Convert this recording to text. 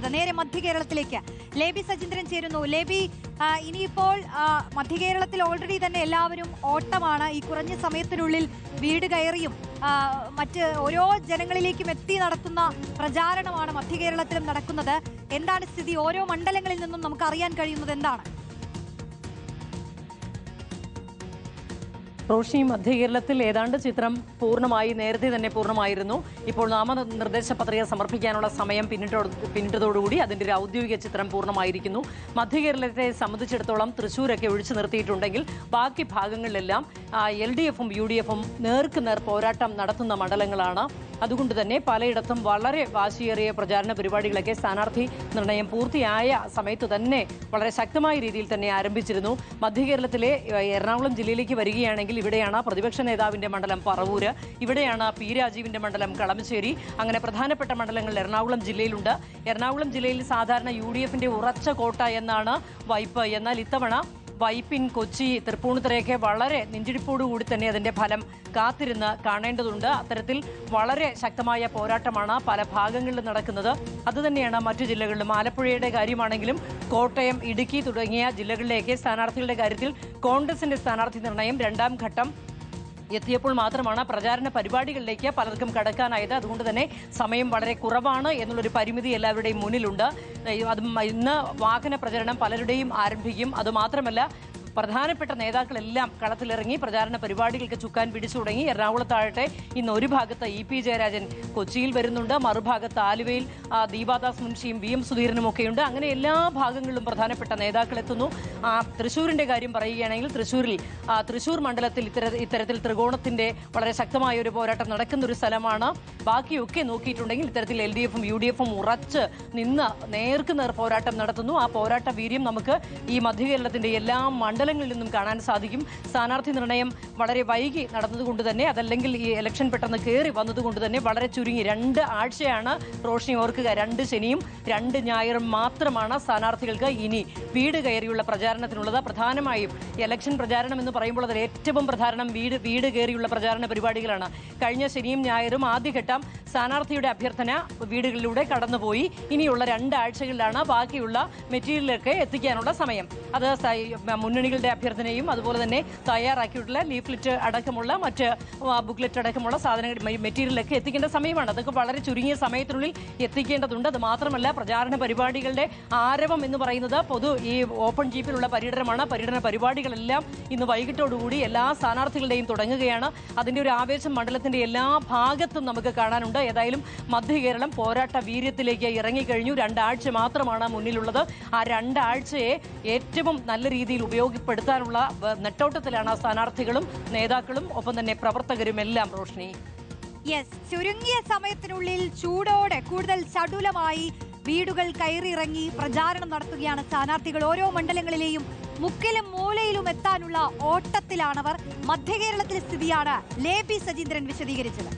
പോകുന്നത്. നേരെ മധ്യകേരളത്തിലേക്ക് ലേബി സജീന്ദ്രൻ ചേരുന്നു. ലേബി, ഇനിയിപ്പോൾ മധ്യകേരളത്തിൽ ഓൾറെഡി തന്നെ എല്ലാവരും ഓട്ടമാണ്. ഈ കുറഞ്ഞ സമയത്തിനുള്ളിൽ വീട് കയറിയും മറ്റ് ഓരോ ജനങ്ങളിലേക്കും എത്തി നടത്തുന്ന പ്രചാരണമാണ് മധ്യകേരളത്തിലും നടക്കുന്നത്. എന്താണ് സ്ഥിതി? ഓരോ മണ്ഡലങ്ങളിൽ നിന്നും നമുക്ക് അറിയാൻ കഴിയുന്നത് എന്താണ്? റോഷി, മധ്യകേരളത്തിൽ ഏതാണ്ട് ചിത്രം പൂർണ്ണമായി നേരത്തെ തന്നെ പൂർണ്ണമായിരുന്നു. ഇപ്പോൾ നാമനിർദ്ദേശ പത്രിക സമർപ്പിക്കാനുള്ള സമയം പിന്നിട്ടതോടുകൂടി അതിൻ്റെ ഒരു ഔദ്യോഗിക ചിത്രം പൂർണ്ണമായിരിക്കുന്നു. മധ്യകേരളത്തെ സംബന്ധിച്ചിടത്തോളം തൃശ്ശൂരൊക്കെ ഒഴിച്ചു നിർത്തിയിട്ടുണ്ടെങ്കിൽ ബാക്കി ഭാഗങ്ങളിലെല്ലാം LDFും UDFും നേർക്കുനേർ പോരാട്ടം നടത്തുന്ന മണ്ഡലങ്ങളാണ്. അതുകൊണ്ട് തന്നെ പലയിടത്തും വളരെ വാശിയേറിയ പ്രചാരണ പരിപാടികളൊക്കെ സ്ഥാനാർത്ഥി നിർണയം പൂർത്തിയായ സമയത്ത് തന്നെ വളരെ ശക്തമായ രീതിയിൽ തന്നെ ആരംഭിച്ചിരുന്നു. മധ്യകേരളത്തിലെ എറണാകുളം ജില്ലയിലേക്ക് വരികയാണെങ്കിൽ ഇവിടെയാണ് പ്രതിപക്ഷ നേതാവിന്റെ മണ്ഡലം പറവൂര്, ഇവിടെയാണ് P രാജീവിന്റെ മണ്ഡലം കളമശ്ശേരി. അങ്ങനെ പ്രധാനപ്പെട്ട മണ്ഡലങ്ങൾ എറണാകുളം ജില്ലയിലുണ്ട്. എറണാകുളം ജില്ലയിൽ സാധാരണ UDFിന്റെ ഉറച്ച കോട്ട എന്നാണ് വൈപ്പ്. എന്നാൽ ഇത്തവണ വൈപ്പിൻ, കൊച്ചി, തൃപ്പൂണിത്തുറയൊക്കെ വളരെ നെഞ്ചിടിപ്പോടുകൂടി തന്നെ അതിന്റെ ഫലം കാത്തിരുന്ന് കാണേണ്ടതുണ്ട്. അത്തരത്തിൽ വളരെ ശക്തമായ പോരാട്ടമാണ് പല ഭാഗങ്ങളിലും നടക്കുന്നത്. അതുതന്നെയാണ് മറ്റു ജില്ലകളിലും. ആലപ്പുഴയുടെ കാര്യമാണെങ്കിലും കോട്ടയം, ഇടുക്കി തുടങ്ങിയ ജില്ലകളിലേക്ക് സ്ഥാനാർത്ഥികളുടെ കാര്യത്തിൽ കോൺഗ്രസിന്റെ സ്ഥാനാർത്ഥി നിർണയം രണ്ടാം ഘട്ടം എത്തിയപ്പോൾ മാത്രമാണ് പ്രചാരണ പരിപാടികളിലേക്ക് പലർക്കും കടക്കാനായത്. അതുകൊണ്ട് തന്നെ സമയം വളരെ കുറവാണ് എന്നുള്ളൊരു പരിമിതി എല്ലാവരുടെയും മുന്നിലുണ്ട്. ഇന്ന് വാഹന പ്രചരണം പലരുടെയും ആരംഭിക്കും. അതുമാത്രമല്ല, പ്രധാനപ്പെട്ട നേതാക്കളെല്ലാം കളത്തിലിറങ്ങി പ്രചാരണ പരിപാടികൾക്ക് ചുക്കാൻ പിടിച്ചു തുടങ്ങി. എറണാകുളത്താകട്ടെ ഇന്ന് ഒരു ഭാഗത്ത് EP ജയരാജൻ കൊച്ചിയിൽ വരുന്നുണ്ട്, മറുഭാഗത്ത് ആലുവയിൽ ദീപാദാസ് മുൻഷിയും VM സുധീരനുമൊക്കെയുണ്ട്. അങ്ങനെ എല്ലാ ഭാഗങ്ങളിലും പ്രധാനപ്പെട്ട നേതാക്കൾ എത്തുന്നു. തൃശ്ശൂരിന്റെ കാര്യം പറയുകയാണെങ്കിൽ തൃശ്ശൂർ മണ്ഡലത്തിൽ ഇത്തരത്തിൽ ത്രികോണത്തിന്റെ വളരെ ശക്തമായ ഒരു പോരാട്ടം നടക്കുന്ന ഒരു സ്ഥലമാണ്. ബാക്കിയൊക്കെ നോക്കിയിട്ടുണ്ടെങ്കിൽ ഇത്തരത്തിൽ LDFും UDFും ഉറച്ച് നിന്ന് നേർക്കുനേർ പോരാട്ടം നടത്തുന്നു. ആ പോരാട്ട വീര്യം നമുക്ക് ഈ മധ്യകേരളത്തിന്റെ എല്ലാ മണ്ഡലങ്ങളിൽ നിന്നും കാണാൻ സാധിക്കും. സ്ഥാനാർത്ഥി നിർണയം വളരെ വൈകി നടന്നതുകൊണ്ട് തന്നെ, അതല്ലെങ്കിൽ ഈ ഇലക്ഷൻ പെട്ടെന്ന് കയറി വന്നതുകൊണ്ട് തന്നെ വളരെ ചുരുങ്ങി 2 ആഴ്ചയാണ് റോഷിനി ഓർക്കുക. 2 ശനിയും 2 ഞായറും മാത്രമാണ് സ്ഥാനാർത്ഥികൾക്ക് ഇനി വീട് കയറിയുള്ള പ്രചാരണത്തിനുള്ളത്. പ്രധാനമായും ഇലക്ഷൻ പ്രചാരണം എന്ന് പറയുമ്പോൾ അതിൽ ഏറ്റവും പ്രധാനം വീട് കയറിയുള്ള പ്രചാരണ പരിപാടികളാണ്. കഴിഞ്ഞ ശനിയും ഞായറും ആദ്യഘട്ടം സ്ഥാനാർത്ഥിയുടെ അഭ്യർത്ഥന വീടുകളിലൂടെ കടന്നുപോയി. ഇനിയുള്ള 2 ആഴ്ചകളിലാണ് ബാക്കിയുള്ള മെറ്റീരിയലൊക്കെ എത്തിക്കാനുള്ള സമയം. അത് മുന്നണികളുടെ അഭ്യർത്ഥനയും അതുപോലെ തന്നെ തയ്യാറാക്കിയിട്ടുള്ള ലീഫ്ലെറ്റ് അടക്കമുള്ള മറ്റ് ബുക്ക്ലെറ്റ് അടക്കമുള്ള സാധനങ്ങൾ മെറ്റീരിയലൊക്കെ എത്തിക്കേണ്ട സമയമാണ്. അതൊക്കെ വളരെ ചുരുങ്ങിയ സമയത്തിനുള്ളിൽ എത്തിക്കേണ്ടതുണ്ട്. അത് മാത്രമല്ല, പ്രചാരണ പരിപാടികളുടെ ആരവം എന്ന് പറയുന്നത് ഈ ഓപ്പൺ ജീപ്പിലുള്ള പര്യടനമാണ്. പര്യടന പരിപാടികളെല്ലാം ഇന്ന് വൈകിട്ടോടുകൂടി എല്ലാ സ്ഥാനാർത്ഥികളുടെയും തുടങ്ങുകയാണ്. അതിന്റെ ഒരു ആവേശം മണ്ഡലത്തിന്റെ എല്ലാ ഭാഗത്തും നമുക്ക് കാണാനുണ്ട്. ഏതായാലും മധ്യകേരളം പോരാട്ട വീര്യത്തിലേക്ക് ഇറങ്ങിക്കഴിഞ്ഞു. 2 ആഴ്ച മാത്രമാണ് മുന്നിലുള്ളത്. ആ 2 ആഴ്ചയെ ഏറ്റവും നല്ല രീതിയിൽ ഉപയോഗപ്പെടുത്താനുള്ള നെട്ടോട്ടത്തിലാണ് സ്ഥാനാർത്ഥികളും നേതാക്കളും ഒപ്പം തന്നെ പ്രവർത്തകരും എല്ലാം. റോഷ്നി, ചുരുങ്ങിയ സമയത്തിനുള്ളിൽ ചൂടോടെ കൂടുതൽ ചടുലമായി വീടുകൾ കയറിയിറങ്ങി പ്രചാരണം നടത്തുകയാണ് സ്ഥാനാർത്ഥികൾ. ഓരോ മണ്ഡലങ്ങളിലെയും മുക്കിലും മൂലയിലും എത്താനുള്ള ഓട്ടത്തിലാണവർ. മധ്യകേരളത്തിലെ സ്ഥിതിയാണ് ലേബി സജീന്ദ്രൻ വിശദീകരിച്ചത്.